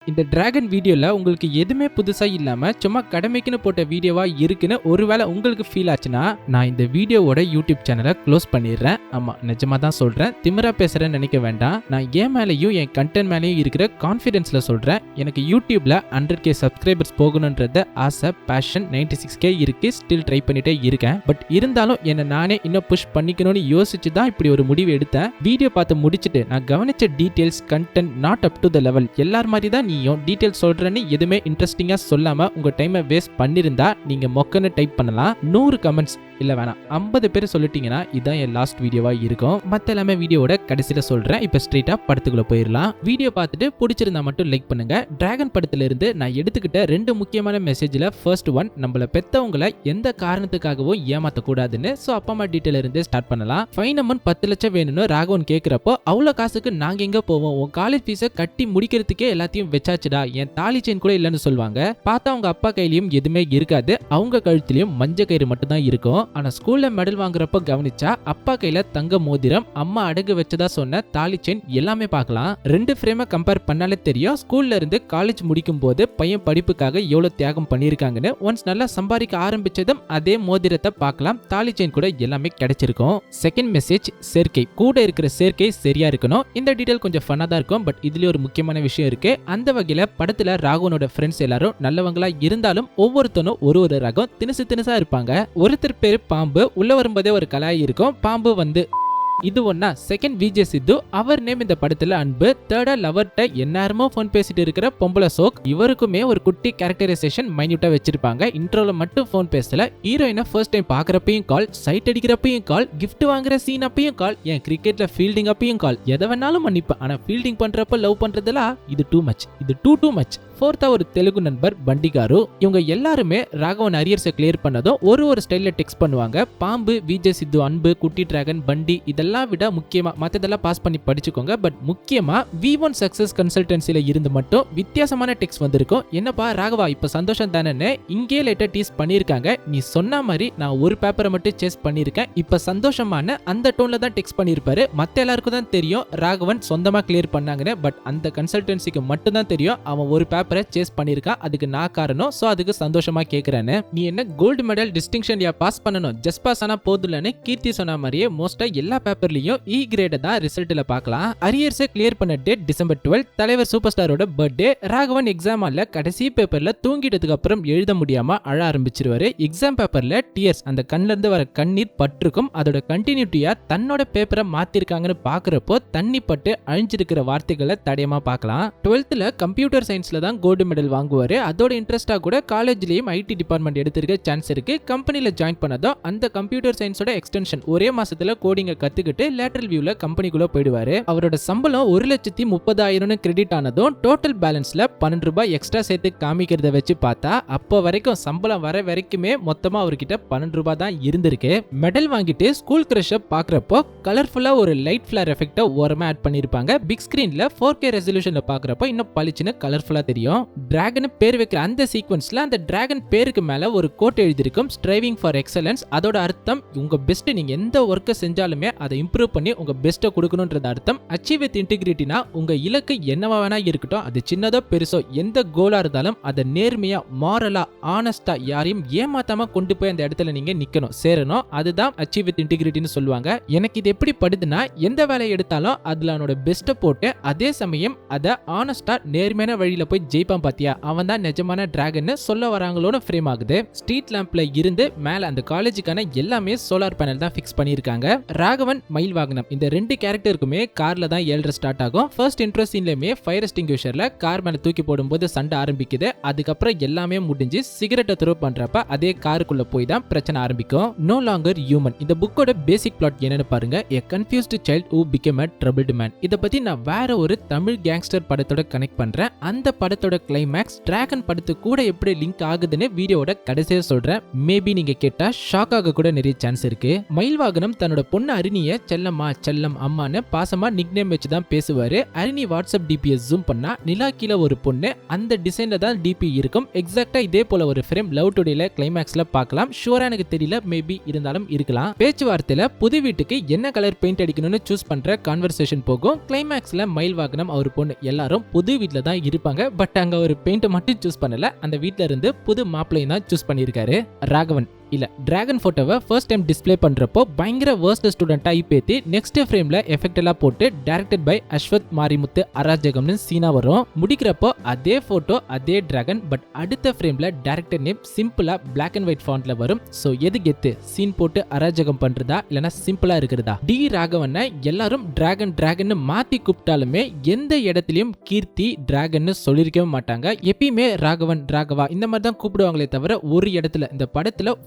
இந்த டிராகன் வீடியோல உங்களுக்கு எதுவுமே புதுசா இல்லாம சும்மா கடமைக்குன்னு போட்ட வீடியோவா இருக்குன்னு ஒருவேளை உங்களுக்கு ஃபீல் ஆச்சுன்னா நான் இந்த வீடியோவோட யூடியூப் சேனலை க்ளோஸ் பண்ணிடுறேன். ஆமா, நிஜமா தான் சொல்றேன், திமிரா பேசுறேன்னு நினைக்க வேண்டாம். நான் என் மேலேயும் என் கண்டென்ட் மேலேயும் இருக்கிற கான்ஃபிடென்ஸ்ல சொல்றேன். எனக்கு யூடியூப்ல 100K சப்ஸ்கிரைபர்ஸ் போகணும்ன்றது ஆசை, பேஷன். 96K இருக்கு, ஸ்டில் ட்ரை பண்ணிட்டே இருக்கேன். பட் இருந்தாலும் என்ன நானே இன்னும் புஷ் பண்ணிக்கணும்னு யோசிச்சு தான் இப்படி ஒரு முடிவு எடுத்தேன். வீடியோ பார்த்து முடிச்சுட்டு நான் கவனிச்ச details, content not up to the level. எல்லார் மாதிரி தான் நீயும் டீடைல்ஸ் சொல்றேன்னு எதுவுமே இன்ட்ரெஸ்டிங்கா சொல்லாம உங்க டைமை வேஸ்ட் பண்ணிருந்தா நீங்க மொக்கன்னு டைப் பண்ணலாம். 100 கமெண்ட்ஸ் இல்ல வேணாம் 50 பேர் சொல்லிட்டீங்கன்னா இதான் என் லாஸ்ட் வீடியோவா இருக்கும். மத்த எல்லாமே வீடியோவோட கடைசியில சொல்றேன். இப்ப ஸ்ட்ரெயிட்டா படத்துக்குள்ள போயிடலாம். வீடியோ பார்த்துட்டு பிடிச்சிருந்தா மட்டும் லைக் பண்ணுங்க. டிராகன் படத்துல இருந்து நான் எடுத்துக்கிட்ட 2 முக்கியமான மெசேஜ்ல ஃபர்ஸ்ட் ஒன், நம்மள பெத்தவங்களை எந்த காரணத்துக்காகவும் ஏமாத்த கூடாதுன்னு. சோ அப்பா அம்மா டீடைல் இருந்து ஸ்டார்ட் பண்ணலாம். ஃபைன் அமௌண்ட் 10 லட்சம் வேணும்னு ராகவன் கேக்குறப்போ, அவ்வளவு காசுக்கு நாங்க எங்க போவோம், உன் காலேஜ் ஃபீஸை கட்டி முடிக்கிறதுக்கே எல்லாத்தையும் வச்சாச்சுடா, என் தாலி செயின் கூட இல்லைன்னு சொல்லுவாங்க. பார்த்தா அவங்க அப்பா கையிலயும் எதுவுமே இருக்காது, அவங்க கழுத்திலயும் மஞ்ச கயிறு மட்டும் தான் இருக்கும். ஆனா ஸ்கூல்ல மெடல் வாங்குறப்ப கவனிச்சா அப்பா கையில தங்க மோதிரம், அம்மா அடகு வச்சதா சொன்ன தாலி செயின் எல்லாமே பார்க்கலாம். 2 ஃப்ரேமை கம்பேர் பண்ணாலே தெரியும் ஸ்கூல்ல இருந்து காலேஜ் முடிக்கும் போது பையன் படிப்புக்காக எவ்வளவு தியாகம் பண்ணிருக்காங்கன்னு. ஒன்ஸ் நல்லா சம்பாதிக்க ஆரம்பிச்சதும் அதே மோதிரத்தை பார்க்கலாம், தாலி செயின் கூட எல்லாமே கிடைச்சிருக்கும். செகண்ட் மெசேஜ், சேர்க்கை. கூட இருக்கிற சேர்க்கை சரியா இருக்கணும். இந்த டீடைல் கொஞ்சம் ஃபன்னா தான் இருக்கும், பட் இதுல ஒரு முக்கியமான விஷயம் இருக்கு. அந்த வகையில படத்துல ராகவனோட ஃப்ரெண்ட்ஸ் எல்லாரும் நல்லவங்களா இருந்தாலும் ஒவ்வொருத்தனும் ஒரு ரகம் தினுசா இருப்பாங்க. ஒருத்தர் பேரு பாம்பு, உள்ள வரும்போதே ஒரு கலாய் இருக்கும். பாம்பு வந்து இது ஒன்னா. செகண்ட் விஜய் சித்து, அவர் நேம் இந்த படத்துல அன்பு. தேர்டா லவர்ட்ட எந்நேரமோ போன் பேசிட்டு இருக்கிற பொம்பளை சோக். இவருக்குமே ஒரு குட்டி கேரக்டரைசேஷன் மைன்யூட்டா வச்சிருப்பாங்க. இன்ட்ரோல மட்டும் போன் பேசல. ஹீரோயினை ஃபர்ஸ்ட் டைம் பாக்குறப்பையும் கால், சைட் அடிக்கிறப்பையும் கால், கிஃப்ட் வாங்குற சீன் அப்பையும் கால், என் கிரிக்கெட்ல ஃபீல்டிங் அப்பையும் கால். எதை வேணாலும் மன்னிப்பேன், ஆனா ஃபீல்டிங் பண்றப்ப லவ் பண்றதெல்லாம் இது டூ மச், இது டூ மச். ஃபோர்த்தா ஒரு தெலுங்கு நண்பர் பண்டிகாரு. இவங்க எல்லாருமே ராகவன் அரியர்ஸை கிளியர் பண்ணதும் ஒரு ஸ்டைல்ல டெக்ஸ்ட் பண்ணுவாங்க. பாம்பு, விஜய் சித்து, அன்பு, குட்டி டிராகன், பண்டி இதெல்லாம் விட முக்கியமா மத்ததெல்லாம் பாஸ் பண்ணி படிச்சுக்கோங்க. பட் முக்கியமா V1 சக்சஸ் கன்சல்டன்சில இருந்து மட்டும் வித்தியாசமான டெக்ஸ்ட் வந்திருக்கும். என்னப்பா ராகவா, இப்ப சந்தோஷம் தானே, இங்கே லேட்டர் டீஸ் பண்ணிருக்காங்க. நீ சொன்ன மாதிரி நான் ஒரு பேப்பரை மட்டும் சேஸ் பண்ணிருக்கேன், இப்ப சந்தோஷமான அந்த டோன்ல தான் டெக்ஸ்ட் பண்ணிருப்பாரு. மத்த எல்லாருக்கும் தான் தெரியும் ராகவன் சொந்தமா கிளியர் பண்ணாங்கன்னு. பட் அந்த கன்சல்டன்சிக்கு மட்டும் தான் தெரியும் அவன் ஒரு பேப்பரை சேஸ் பண்ணிருக்கான். அதுக்கு நான் காரணம். சோ அதுக்கு சந்தோஷமா கேக்குறேன்னு. நீ என்ன கோல்டு மெடல் டிஸ்டிங்ஷன் பாஸ் பண்ணணும், ஜஸ்ட் பாஸ் ஆனா போதுலன்னு கீர்த்தி சொன்ன மாதிரியே மோஸ்டா எல்லா பேப்பர்லயும் இ கிரேட் தான் ரிசல்ட்ல பார்க்கலாம். அரியர்ஸை கிளியர் பண்ண டேட் டிசம்பர் 12, தலைவர் சூப்பர் ஸ்டாரோட பர்த்டே. ராகவன் எக்ஸாம் ஆல கடைசி பேப்பர்ல தூங்கிட்டதுக்கு அப்புறம் எழுத முடியாம அழ ஆரம்பிச்சிருவாரு. எக்ஸாம் பேப்பர்ல டியர்ஸ், அந்த கண்ணுல இருந்து வர கண்ணீர் பட்டிருக்கும். அதோட கண்டினியூட்டியா தன்னோட பேப்பரை மாத்திருக்காங்கன்னு பாக்குறப்போ தண்ணி பட்டு அழிஞ்சிருக்கிற வார்த்தைகளை தடயமா பார்க்கலாம். 12th கம்ப்யூட்டர் சயின்ஸ்ல தான் கோல்டு மெடல் வாங்குவாரு. அதோட இன்ட்ரெஸ்டா கூட காலேஜ்லயும் ஐடி டிபார்ட்மெண்ட் எடுத்திருக்க சான்ஸ் இருக்கு. கம்பெனில ஜாயின் பண்ணதும் அந்த கம்ப்யூட்டர் சயின்ஸோட எக்ஸ்டென்ஷன் ஒரே மாசத்துல கோடிங்க கத்துக்கிட்டு லேட்டரல் வியூல கம்பெனிக்குள்ள போயிடுவாரு. அவரோட சம்பளம் 1,30,000 கிரெடிட் ஆனதும் டோட்டல் பேலன்ஸ்ல 12 ரூபாய் எக்ஸ்ட்ரா சேர்த்து காமிக்கிறத வச்சு பார்த்தா அப்போ வரைக்கும் சம்பளம் வர வரைக்குமே மொத்தமா அவர்கிட்ட 12 ரூபாய் தான் இருந்திருக்கு. மெடல் வாங்கிட்டு ஸ்கூல் கிரஷ் பாக்குறப்போ கலர்ஃபுல்லா ஒரு லைட் ஃபிளேர் எஃபெக்ட் ஓரமா ஆட் பண்ணிருப்பாங்க. பிக் ஸ்கிரீன்ல 4K ரெசல்யூஷன்ல பாக்குறப்போ இன்னும் பளிச்சுன்னு கலர்ஃபுல்லா தெரியும். டிராகன் பேர் வைக்கிற அந்த சீக்வன்ஸ்ல அந்த டிராகன் பேருக்கு மேல ஒரு கோட் எழுதிருக்கும், ஸ்ட்ரைவிங் ஃபார் எக்ஸலன்ஸ். அதோட அர்த்தம் உங்க பெஸ்ட், நீங்க எந்த ஒர்க்கை செஞ்சாலுமே அதை இம்ப்ரூவ் பண்ணி உங்க பெஸ்ட்டை கொடுக்கணும்ன்றது அர்த்தம். அச்சீவ் வித் இன்டிகிரிட்டினா உங்க இலக்கு என்னவா வேணா இருக்கட்டும், அது சின்னதோ பெருசோ எந்த கோலா இருந்தாலும் அதை நேர்மையா, மாரலா, ஆனஸ்டா யாரையும் ஏமாத்தாம கொண்டு போய் அந்த இடத்துல நீங்க நிக்கணும், சேரணும். அதுதான் அச்சீவ் வித் இன்டிகிரிட்டின்னு சொல்லுவாங்க. எனக்கு இது எப்படி படுதுன்னா, எந்த வேலையை எடுத்தாலும் அதுல அவனோட பெஸ்ட்டை போட்டு அதே சமயம் அதை ஆனஸ்டா நேர்மையான வழியில போய் ஜெயிப்பான் பாத்தியா, அவன் தான் நிஜமான டிராகன் சொல்ல வராங்களோன்னு ஃப்ரேம் ஆகுது. ஸ்ட்ரீட் லேம்ப்ல இருந்து மேல அந்த காலேஜுக்கான எல்லாமே சோலார் பேனல் தான் ஃபிக்ஸ் பண்ணிருக்காங்க. ராகவன், மயில் வாகனம் இந்த 2 கேரக்டருக்குமே கார்ல தான் 7 ஸ்டார்ட் ஆகும். ஃபர்ஸ்ட் இன்ட்ரோ சீன்லயுமே ஃபயர் எக்ஸ்டிங்யூஷர்ல கார் மேல தூக்கி போடும்போது சண்டை ஆரம்பிக்குது. அதுக்கப்புறம் எல்லாமே முடிஞ்சு சிகரெட்டை த்ரோ பண்றப்ப அதே காருக்குள்ள போய் தான் பிரச்சனை ஆரம்பிக்கும். நோ லாங்கர் ஹியூமன் இந்த புக்கோட பேசிக் பிளாட் என்னன்னு பாருங்க. A confused child who became a troubled man. இத பத்தி நான் வேற ஒரு தமிழ் கேங்ஸ்டர் படத்தோட கனெக்ட் பண்றேன். அந்த படத்தோட கிளைமேக்ஸ் டிராகன் படத்து கூட எப்படி லிங்க் ஆகுதுன்னு வீடியோட கடைசியா சொல்றேன். மேபி நீங்க கேட்டா ஷாக் ஆக கூட நிறைய சான்ஸ் இருக்கு. மயில் வாகனம் தன்னோட பொண்ணு அரிணிய அரிணிய செல்லம்மா செல்லம் அம்மான்னு பாசமா நிக்நேம் வச்சு தான் பேசுவாரு. அரிணி வாட்ஸ்அப் டிபியை ஜூம் பண்ணா நிலா கீழ ஒரு பொண்ணு, அந்த டிசைன்ல தான் டிபி இருக்கும். எக்ஸாக்டா இதே போல ஒரு ஃப்ரேம் லவ் டுடேல கிளைமேக்ஸ்ல பார்க்கலாம். ஷூரா எனக்கு தெரியல, மேபி இருந்தாலும் இருக்கலாம். பேச்சுவார்த்தையில புது வீட்டுக்கு என்ன கலர் பெயிண்ட் அடிக்கணும்னு சூஸ் பண்ற கான்வர்சேஷன் போகும். கிளைமேக்ஸ்ல மயில் வாகனம் அவர் பொண்ணு எல்லாரும் புது வீட்ல தான் இருப்பாங்க. பட் அங்க ஒரு பெயிண்ட் மட்டும் சூஸ் பண்ணல, அந்த வீட்ல இருந்து புது மாப்பிள்ளையும் தான் சூஸ் பண்ணிருக்காரு. ராகவன் இல்ல டிராகன் போட்டோவை ஃபர்ஸ்ட் டைம் டிஸ்ப்ளே பண்றப்போ பயங்கர வர்ஸ்ட் ஸ்டூடெண்டா இப்பேத்தி நெக்ஸ்ட் ஃப்ரேம்ல எஃபெக்ட் எல்லாம் போட்டு டைரக்டட் பை அஸ்வத் மாரிமுத்து அராஜகம்னு சீனா வரும். முடிக்கிறப்போ அதே போட்டோ அதே டிராகன், பட் அடுத்த ஃப்ரேம்ல டைரக்டர் நேம் சிம்பிளா பிளாக் அண்ட் ஒயிட் ஃபாண்ட்ல வரும். சோ எது கெத்து, சீன் போட்டு அராஜகம் பண்றதா இல்லனா சிம்பிளா இருக்கிறதா? டி ராகவனை எல்லாரும் டிராகன் டிராகன் மாத்தி கூப்பிட்டாலுமே எந்த இடத்துலயும் கீர்த்தி டிராகன் சொல்லிருக்கவே மாட்டாங்க. எப்பயுமே ராகவன் ராகவா இந்த மாதிரி தான் கூப்பிடுவாங்களே தவிர ஒரு இடத்துல இந்த படத்துல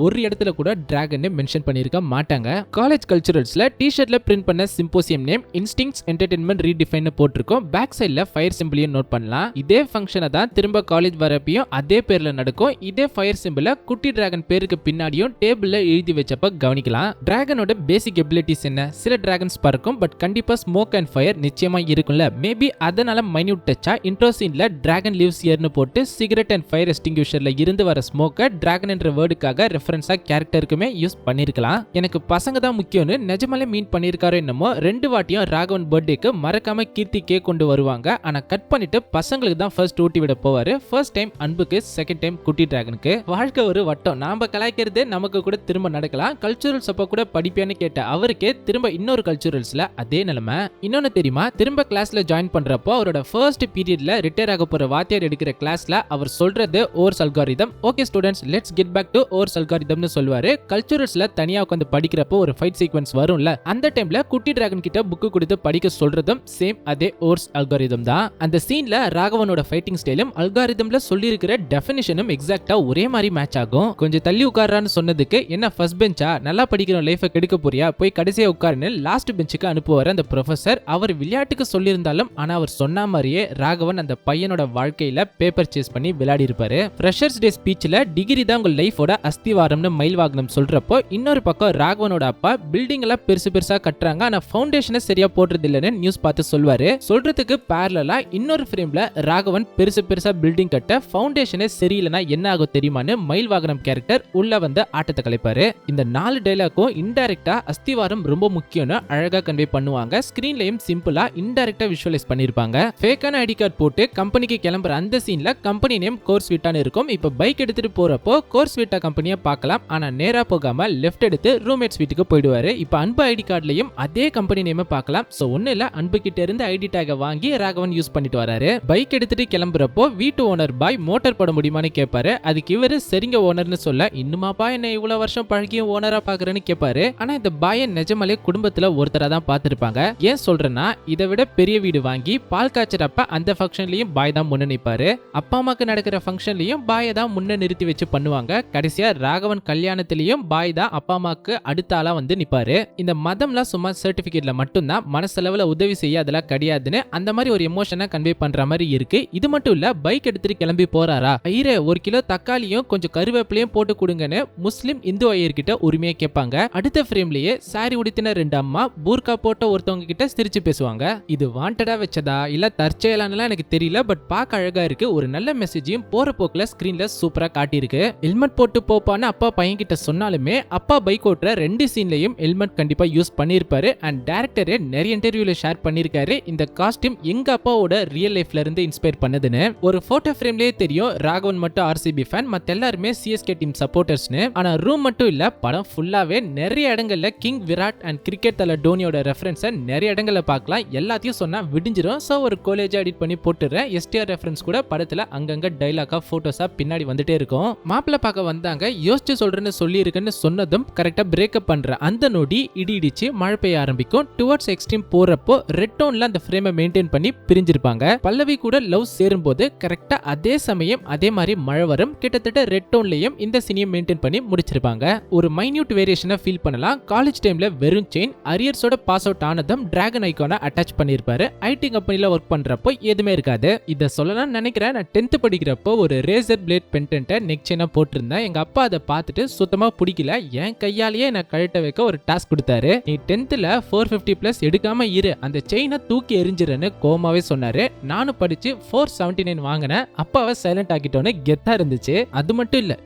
ஒரு இடத்துல கூட டிராகன் மென்ஷன் பண்ணிருக்க மாட்டாங்க. காலேஜ் கல்ச்சுரல்ஸ்ல டி-ஷர்ட்ல பிரிண்ட் பண்ண சிம்போசியம் நேம் இன்ஸ்டிங்க்ட்ஸ் என்டர்டெயின்மெண்ட் ரீடிஃபைன் போட்டிருக்கோம். பேக் சைடுல ஃபயர் சிம்பிளையும் நோட் பண்ணலாம். இதே ஃபங்க்ஷனை தான் திரும்ப காலேஜ் வரப்பையும் அதே பேர்ல நடக்கும். இதே ஃபயர் சிம்பிள குட்டி டிராகன் பேருக்கு பின்னாடியும் டேபிள்ல எழுதி வச்சப்ப கவனிக்கலாம். டிராகனோட பேசிக் எபிலிட்டிஸ் என்ன? சில டிராகன்ஸ் பறக்கும், பட் கண்டிப்பா ஸ்மோக் அண்ட் ஃபயர் நிச்சயமா இருக்கும்ல. மேபி அதனால மைன்யூட் டச்சா இன்ட்ரோ சீன்ல டிராகன் லிவ்ஸ் ஹியர்னு போட்டு சிகரெட் அண்ட் ஃபயர் எக்ஸ்டிங்யூஷர்ல இருந்து வர ஸ்மோக்க டிராகன் என்ற வேர்டுக்காக ரெஃபரன்ஸா கேரக்டருக்குமே யூஸ் பண்ணிருக்கலாம். எனக்கு பசங்க தான் முக்கியம்னு நிஜமாலே மீன் பண்ணிருக்காரோ என்னமோ. 2 வாட்டியும் ராகவன் பர்த்டேக்கு மறக்காம கீர்த்தி கேக் கொண்டு வருவாங்க. ஆனா கட் பண்ணிட்டு பசங்களுக்கு தான் ஃபர்ஸ்ட் ஊட்டி விட போவாரு. ஃபர்ஸ்ட் டைம் அன்புக்கு, செகண்ட் டைம் குட்டி டிராகனுக்கு. வாழ்க்கை ஒரு வட்டம், நாம கலாய்க்கிறது நமக்கு கூட திரும்ப நடக்கலாம். கல்ச்சுரல்ஸ் அப்ப கூட படிப்பியான்னு கேட்ட அவருக்கே திரும்ப இன்னொரு கல்ச்சுரல்ஸ்ல அதே நிலைமை. இன்னொன்னு தெரியுமா, திரும்ப கிளாஸ்ல ஜாயின் பண்றப்போ அவரோட ஃபர்ஸ்ட் பீரியட்ல ரிட்டையர் ஆக போற வாத்தியார் எடுக்கிற கிளாஸ்ல அவர் சொல்றது ours algorithm. Okay students, let's get back to ours அல்காரிதம்னு சொல்வாரு. கல்ச்சுரல்ஸ்ல தனியா உட்கார்ந்து படிக்கிறப்போ ஒரு ஃபைட் சீக்வென்ஸ் வரும்ல, அந்த டைம்ல குட்டி டிராகன் கிட்ட புக் கொடுத்து படிக்க சொல்றதும் சேம் அதே ஓர்ஸ் அல்காரிதம் தான். அந்த சீன்ல ராகவனோட ஃபைட்டிங் ஸ்டைலும் அல்காரிதம்ல சொல்லி இருக்கிற டெஃபினிஷனும் எக்ஸாக்ட்டா ஒரே மாதிரி மேட்ச் ஆகும். கொஞ்சம் தள்ளி உட்கார்றான்னு சொன்னதுக்கு என்ன ஃபர்ஸ்ட் பெஞ்சா, நல்லா படிக்கிற லைஃபை கெடுக்க போறியா, போய் கடைசியா உட்காருன்னு லாஸ்ட் பெஞ்சுக்கு அனுப்புவார் அந்த ப்ரொஃபசர். அவர் விளையாட்டுக்கு சொல்லியிருந்தாலும் ஆனா அவர் சொன்ன மாதிரியே ராகவன் அந்த பையனோட வாழ்க்கையில பேப்பர் சேஸ் பண்ணி விளையாடி இருப்பாரு. ஃப்ரெஷர்ஸ் டே ஸ்பீச்ல டிகிரி தான் உங்க லைஃபோட அஸ்திவாரம்னு மயில் வாகனம் சொல்றப்போ இன்னொரு பக்கம் ராகவனோட அப்பா பில்டிங் எல்லாம் பெருசு பெருசா கட்டுறாங்க, ஆனா ஃபவுண்டேஷனை சரியா போடுறது இல்லைன்னு நியூஸ் பார்த்து சொல்வாரு. சொல்றதுக்கு பேரலா இன்னொரு ஃப்ரேம்ல ராகவன் பெருசு பெருசா பில்டிங் கட்ட ஃபவுண்டேஷனே சரியில்லைனா என்ன ஆகும் தெரியுமான்னு மயில் வாகனம் கேரக்டர் உள்ள வந்து ஆட்டத்தை கலைப்பாரு. இந்த 4 டைலாக்கும் இன்டைரக்டா அஸ்திவாரம் ரொம்ப முக்கியம்னு அழகா கன்வே பண்ணுவாங்க. ஸ்கிரீன்லயும் சிம்பிளா இன்டைரக்டா விஷுவலைஸ் பண்ணிருப்பாங்க. ஃபேக்கான ஐடி கார்டு போட்டு கம்பெனிக்கு கிளம்புற அந்த சீன்ல கம்பெனி நேம் கோர்ஸ் வீட்டான்னு இருக்கும். இப்ப பைக் எடுத்துட்டு போறப்போ கோர்ஸ் வீட்டா கம்பெனியை பார்க்கலாம், ஆனா நேரா போகாம லெஃப்ட் எடுத்து ரூம்மேட்ஸ் வீட்டுக்கு போயிடுவாரு. இப்ப அன்பு ஐடி கார்டுலயும் அதே கம்பெனி நேம் பார்க்கலாம். சோ ஒண்ணு இல்ல, அன்பு கிட்ட இருந்து ஐடி டேக வாங்கி ராகவன் யூஸ் பண்ணிட்டு வராரு. பைக் எடுத்துட்டு கிளம்புறப்போ வீட்டு ஓனர் பாய் மோட்டார் போட முடியுமான்னு கேட்பாரு. அதுக்கு இவரு சரிங்க ஓனர்னு சொல்ல, இன்னுமாப்பா என்ன இவ்வளவு வருஷம் பழகியும் ஓனரா பாக்குறேன்னு கேட்பாரு. ஆனா இந்த பாயை நிஜமாலே குடும்பத்துல ஒருத்தரா தான் பார்த்திருப்பாங்க. ஏன் சொல்றேன்னா, இதை விட பெரிய வீடு வாங்கி பால் காய்ச்சறப்ப அந்த ஃபங்க்ஷன்லயும் பாய் தான் முன்ன நிப்பாரு. அப்பா அம்மாக்கு நடக்கிற ஃபங்க்ஷன்லயும் பாயை தான் முன்ன நிறுத்தி வச்சு பண்ணுவாங்க. கடைசியா ராகவன் கல்யாணத்திலயும் பாய் தான் அப்பா அம்மாக்கு அடுத்த ஆளா வந்து நிப்பாரு. இந்த மதம்லாம் சும்மா சர்டிபிகேட்ல மட்டும்தான், மனசளவுல உதவி செய்ய அதெல்லாம் கிடையாதுன்னு அந்த மாதிரி ஒரு எமோஷனை கன்வே பண்ற மாதிரி இருக்கு. இது மட்டும் இல்ல, பைக் எடுத்துட்டு கிளம்பி போறாரா, ஐயரே 1 கிலோ தக்காளியும் கொஞ்சம் கருவேப்பிலையும் போட்டு கொடுங்கன்னு முஸ்லிம் இந்து ஐயர்கிட்ட உரிமையா கேட்பாங்க. அடுத்த ஃப்ரேம்லயே சாரி உடுத்தின 2 அம்மா பூர்கா போட்ட ஒருத்தவங்க கிட்ட சிரிச்சு பேசுவாங்க. இது வாண்டடா வச்சதா இல்ல தற்செயலானலாம் எனக்கு தெரியல, பட் பார்க்க அழகா இருக்கு. ஒரு நல்ல மெசேஜையும் போற போக்குல ஸ்கிரீன்ல சூப்பரா காட்டியிருக்கு. ஹெல்மெட் போட்டு போப்பான்னு அப்பா பையன் கிட்ட சொன்னாலுமே அப்பா பைக் ஓட்டுற 2 சீன்லயும் ஹெல்மெட் கண்டிப்பா யூஸ் பண்ணிருப்பாரு. அண்ட் டைரக்டரே நிறைய இன்டர்வியூல ஷேர் பண்ணிருக்காரு இந்த காஸ்டியூம் எங்க அப்பாவோட ரியல் லைஃப்ல இருந்து இன்ஸ்பயர் பண்ணதுன்னு. ஒரு போட்டோ ஃப்ரேம்லயே தெரியும் ராகவன் மட்டும் ஆர்சிபி ஃபேன், மத்த எல்லாருமே சிஎஸ்கே டீம் சப்போர்ட்டர்ஸ்னு. ஆனா ரூம் மட்டும் இல்ல, படம் ஃபுல்லாவே நிறைய இடங்கள்ல கிங் விராட் அண்ட் கிரிக்கெட் தல டோனியோட ரெஃபரன்ஸை நிறைய இடங்கள்ல பார்க்கலாம். எல்லாத்தையும் சொன்னா விடிஞ்சிரும். சோ ஒரு காலேஜ் எடிட் பண்ணி போட்டுறேன். எஸ்டிஆர் ரெஃபரன்ஸ் கூட படத்துல அங்கங்க டைலாக்கா போட்டோஸா பின்னாடி வந்துட்டே இருக்கும். மாப்பிள்ள பார்க்க வந்தாங்க, யோசிச்சு சொல்றேன்னு சொல்லி இருக்குன்னு சொன்னதும் கரெக்டா பிரேக்கப் பண்ற அந்த நொடி இடி இடிச்சு மழை பெய்ய ஆரம்பிக்கும். டுவர்ட்ஸ் எக்ஸ்ட்ரீம் போறப்போ ரெட் டோன்ல அந்த ஃப்ரேமை மெயின்டைன் பண்ணி பிரிஞ்சிருப்பாங்க. பல்லவி கூட லவ் சேரும்போது கரெக்டா அதே சமயம் அதே மாதிரி மழை வரும். கிட்டத்தட்ட ரெட் டோன்லயும் இந்த சீனியம் மெயின்டைன் பண்ணி முடிச்சிருப்பாங்க. ஒரு மைன்யூட் வேரியேஷனை ஃபீல் பண்ணலாம். காலேஜ் டைம்ல வெறும் செயின், அரியர்ஸோட பாஸ் அவுட் ஆனதும் டிராகன் ஐகானை அட்டாச் பண்ணிருப்பாரு. ஐடி கம்பெனில ஒர்க் பண்றப்போ எதுவுமே இருக்காது. இத சொல்லலாம் நினைக்கிறேன். நான் 10th படிக்கிறப்போ ஒரு ரேசர் பிளேட் பென்டென்ட்டை நெக் செயினா போட்டிருந்தேன். எங்க அப்பா அப்பா அதை பார்த்துட்டு சுத்தமா பிடிக்கல, என் கையாலேயே நான் கழட்ட வைக்க ஒரு டாஸ்க் கொடுத்தாரு. நீ 10th 450+ எடுக்காம இரு, அந்த செயினை தூக்கி எரிஞ்சிருன்னு கோமாவே சொன்னாரு. நானும் படிச்சு 479 வாங்கினேன். அப்பாவை சைலண்ட் ஆக்கிட்டோன்னு கெத்தா இருந்துச்சு. அது மட்டும் இல்ல,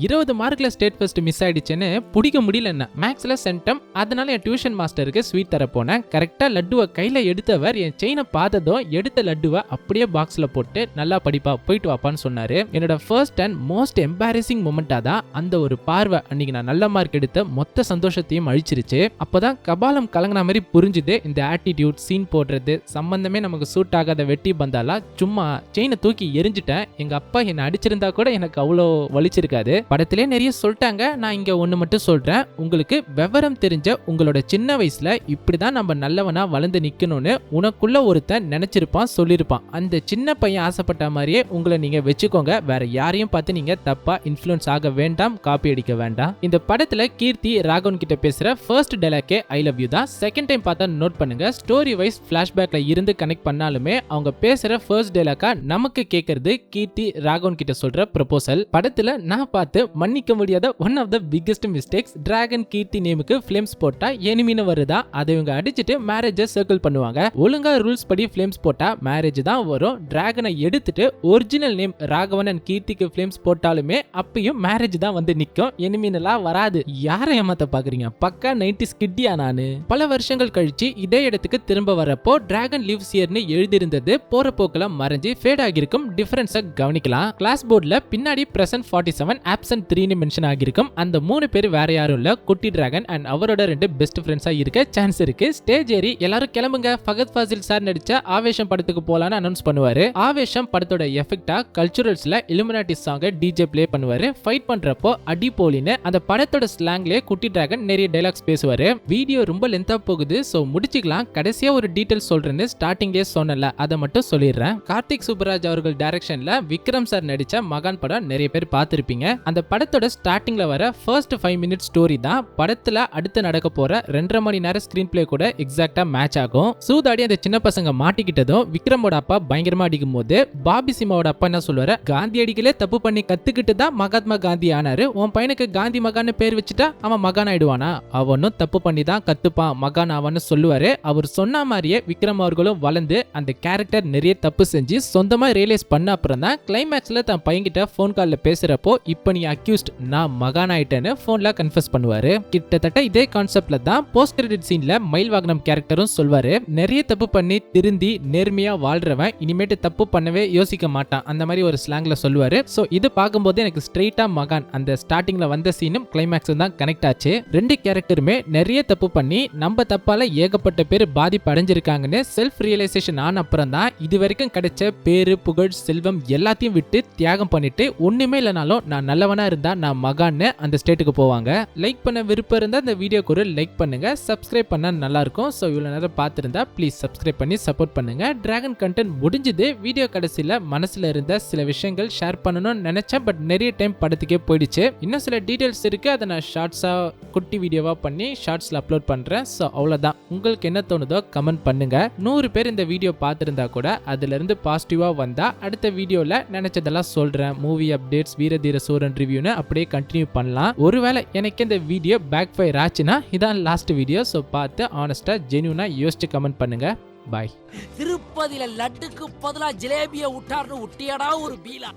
20 மார்க்ல ஸ்டேட் ஃபர்ஸ்ட் மிஸ் ஆயிடுச்சுன்னு பிடிக்க முடியல. என்ன மேக்ஸ்ல சென்டம், அதனால என் டியூஷன் மாஸ்டருக்கு ஸ்வீட் தர போனேன். கரெக்டா லட்டுவை கையில எடுத்தவர் என் செயினை பார்த்ததும் எடுத்த லட்டுவை அப்படியே பாக்ஸ்ல போட்டு நல்லா படிப்பா, போயிட்டு வாப்பான்னு சொன்னாரு. என்னோட ஃபர்ஸ்ட் அண்ட் மோஸ்ட் எம்பாரசிங் மொமெண்டா தான் அந்த ஒரு பார்வை அன்னைக்கு நான் நல்ல மார்க் எடுத்த மொத்த சந்தோஷத்தையும் அழிச்சிருச்சு. அப்பதான் கபாலம் கலங்கின மாதிரி புரிஞ்சுது, இந்த ஆட்டிடியூட் சீன் போடுறது சம்பந்தமே நமக்கு சூட் ஆகாத வெட்டி பந்தாலா சும்மா செயினை தூக்கி எரிஞ்சிட்டேன். எங்க அப்பா என்ன அடிச்சிருந்தா கூட எனக்கு அவ்வளோ வலிச்சிருக்காது. படத்திலே நிறைய சொல்லிட்டாங்க, நான் இங்க ஒண்ணு மட்டும் சொல்றேன். உங்களுக்கு விவரம் தெரிஞ்ச உங்களோட சின்ன வயசுல இப்படிதான் நம்ம நல்லவனா வளர்ந்து நிக்கணும்னு உனக்குள்ள ஒருத்தன் நினைச்சிருப்பான், சொல்லிருப்பான். அந்த சின்ன பையன் ஆசைப்பட்ட மாதிரியே உங்களை நீங்க வச்சுக்கோங்க. வேற யாரையும் பார்த்து நீங்க தப்பா இன்ஃப்ளூயன்ஸ் ஆக வேண்டாம், காப்பி அடிக்க வேண்டாம். இந்த படத்துல கீர்த்தி ராகவன் கிட்ட பேசுற ஃபர்ஸ்ட் டைலாக்கே ஐ லவ் யூ தான். செகண்ட் டைம் பார்த்தா நோட் பண்ணுங்க, ஸ்டோரி வைஸ் பிளாஷ்பேக்ல இருந்து கனெக்ட் பண்ணாலுமே அவங்க பேசுற ஃபர்ஸ்ட் டைலாக்கா நமக்கு கேட்கறது கீர்த்தி ராகவன் கிட்ட சொல்ற ப்ரொபோசல். படத்துல நான் பார்த்து மன்னிக்க முடியாத one of the biggest mistakes, Dragon Keerthi நேமுக்கு ஃபிளேம்ஸ் போட்டா எனிமின்னு வருதா, அதை இவங்க அடிச்சுட்டு மேரேஜ் சர்க்கிள் பண்ணுவாங்க. ஒழுங்கா ரூல்ஸ் படி ஃபிளேம்ஸ் போட்டா மேரேஜ் தான் வரும். டிராகனை எடுத்துட்டு ஒரிஜினல் நேம் ராகவன் அண்ட் கீர்த்திக்கு ஃபிளேம்ஸ் போட்டாலுமே அப்பயும் மேரேஜ் தான் வந்து நிக்கும், எனிமின்லாம் வராது. யாரை ஏமாத்த பாக்குறீங்க? பக்கா 90s கிட்டியா நானு. பல வருஷங்கள் கழிச்சு இதே இடத்துக்கு திரும்ப வரப்போ டிராகன் லிவ்ஸ் ஹியர்னு எழுதியிருந்தது போற போக்குல மறைஞ்சு ஃபேட் ஆகிருக்கும். டிஃபரன்ஸை கவனிக்கலாம். கிளாஸ் போர்டுல பின்னாடி பிரசன்ட் 47 ஆப்சன்ட் 3ன்னு மென்ஷன் ஆகிருக்கும். அந்த 3 பேர் வேற யாரும் இல்ல, குட்டி டிராகன் அண்ட் அவரோட 2 பெஸ்ட் ஃப்ரெண்ட்ஸா இருக்க சான்ஸ் இருக்கு. ஸ்டேஜ் ஏறி எல்லாரும் கிளம்புங்க, ஃபகத் ஃபாசில் சார் நடிச்ச ஆவேஷம் படத்துக்கு போலான்னு அனௌன்ஸ் பண்ணுவாரு. ஆவேஷம் படத்தோட எஃபெக்டா கல்ச்சுரல்ஸ்ல இலுமினாட்டி சாங்க டிஜே ப்ளே பண்ணுவாரு. ஃபைட் பண்றப்போ அடி போலின்னு அந்த படத்தோட ஸ்லாங்லயே குட்டி டிராகன் நிறைய டைலாக்ஸ் பேசுவாரு. வீடியோ ரொம்ப லென்த்தா போகுது, சோ முடிச்சுக்கலாம். கடைசியா ஒரு டீடைல் சொல்றேன்னு ஸ்டார்டிங்லயே சொன்னல, அதை மட்டும் சொல்லிடுறேன். கார்த்திக் சுப்பராஜ் அவர்கள் டைரக்ஷன்ல விக்ரம் சார் நடிச்ச மகான் படம் நிறைய பேர் பார்த்திருப்பீங்க. அந்த படத்தோட ஸ்டார்டிங்ல வர ஃபர்ஸ்ட் 5 மினிட்ஸ் ஸ்டோரி தான் படத்துல அடுத்து நடக்க போற 2.5 மணி நேரம் ஸ்கிரீன் பிளே கூட எக்ஸாக்டா மேட்ச் ஆகும். சூதாடி அந்த சின்ன பசங்க மாட்டிக்கிட்டதும் விக்ரமோட அப்பா பயங்கரமா அடிக்கும் போது பாபி சிம்மாவோட அப்பா என்ன சொல்லுவாரு, காந்தி அடிகளே தப்பு பண்ணி கத்துக்கிட்டு தான் மகாத்மா காந்தி ஆனாரு, உன் பையனுக்கு காந்தி மகான்னு பேர் வச்சுட்டா அவன் மகான் ஆயிடுவானா, அவனும் தப்பு பண்ணி தான் கத்துப்பான், மகான் அவன்னு சொல்லுவாரு. அவர் சொன்ன மாதிரியே விக்ரம் அவர்களும் வளர்ந்து அந்த கேரக்டர் நிறைய தப்பு செஞ்சு சொந்தமா ரியலைஸ் பண்ண அப்புறம் தான் கிளைமேக்ஸ்ல தன் பையன்கிட்ட போன் கால்ல பேசுறப்போ இப்ப நீ அக்யூஸ்ட், நான் மகான் ஆயிட்டேன்னு போன்ல கன்ஃபஸ் பண்ணுவாரு. கிட்டத்தட்ட இதே கான்செப்ட்ல தான் போஸ்ட் கிரெடிட் சீன்ல மயில் வாகனம் கேரக்டரும் சொல்வாரு, நிறைய தப்பு பண்ணி திருந்தி நேர்மையா வாழ்றவன் இனிமேட்டு தப்பு பண்ணவே யோசிக்க மாட்டான், அந்த மாதிரி ஒரு ஸ்லாங்ல சொல்லுவாரு. சோ இது பார்க்கும்போது எனக்கு ஸ்ட்ரெயிட்டா மகான் அந்த ஸ்டார்டிங்ல வந்த சீனும் கிளைமேக்ஸும் தான் கனெக்ட் ஆச்சு. 2 கேரக்டருமே நிறைய தப்பு பண்ணி நம்ம தப்பால ஏகப்பட்ட பேர் பாதிப்பு அடைஞ்சிருக்காங்கன்னு செல்ஃப் ரியலைசேஷன் ஆன அப்புறம் தான் இது வரைக்கும் கிடைச்ச பேரு புகழ் செல்வம் எல்லாத்தையும் விட்டு தியாகம் பண்ணிட்டு ஒண்ணுமே இல்லைனாலும் நான் நல்லவனா இருந்தா நான் மகான்னு அந்த ஸ்டேட்டுக்கு போவாங்க. லைக் பண்ண விருப்பம் இருந்தா இந்த வீடியோக்கு ஒரு லைக் பண்ணுங்க, சப்ஸ்கிரைப் பண்ணா நல்லா இருக்கும். சோ இவ்வளவு நேரம் பார்த்திருந்தா ப்ளீஸ் சப்ஸ்கிரைப் பண்ணி சப்போர்ட் பண்ணுங்க. டிராகன் கண்டென்ட் முடிஞ்சது. வீடியோ கடைசியில மனசுல இருந்த சில விஷயங்கள் ஷேர் பண்ணணும்னு நினைச்சேன், பட் நிறைய டைம் படத்துக்கே போயிடுச்சு. இன்னும் சில டீடைல்ஸ் இருக்கு, அதை நான் ஷார்ட்ஸா குட்டி வீடியோவா பண்ணி ஷார்ட்ஸ்ல அப்லோட் பண்றேன். சோ அவ்வளவுதான். உங்களுக்கு என்ன தோணுதோ கமெண்ட் பண்ணுங்க. 100 பேர் இந்த வீடியோ பார்த்திருந்தா கூட அதுல இருந்து பாசிட்டிவா வந்தா அடுத்த வீடியோல நினைச்சதெல்லாம் சொல்றேன். மூவி அப்டேட்ஸ், வீரதீர சூரன் ரிவ்யூன்னு அப்படியே கண்டினியூ பண்ணலாம். ஒருவேளை எனக்கு இந்த வீடியோ பேக் ஃபயர் ஆச்சுன்னா இதான் லாஸ்ட் வீடியோ. சோ பார்த்து ஆனஸ்டா ஜென்யூனா யோசிச்சு கமெண்ட் பண்ணுங்க. பாய். திருப்பதியில லட்டுக்கு பதிலா ஜிலேபியை விட்டார்னு விட்டியடா ஒரு பீலா.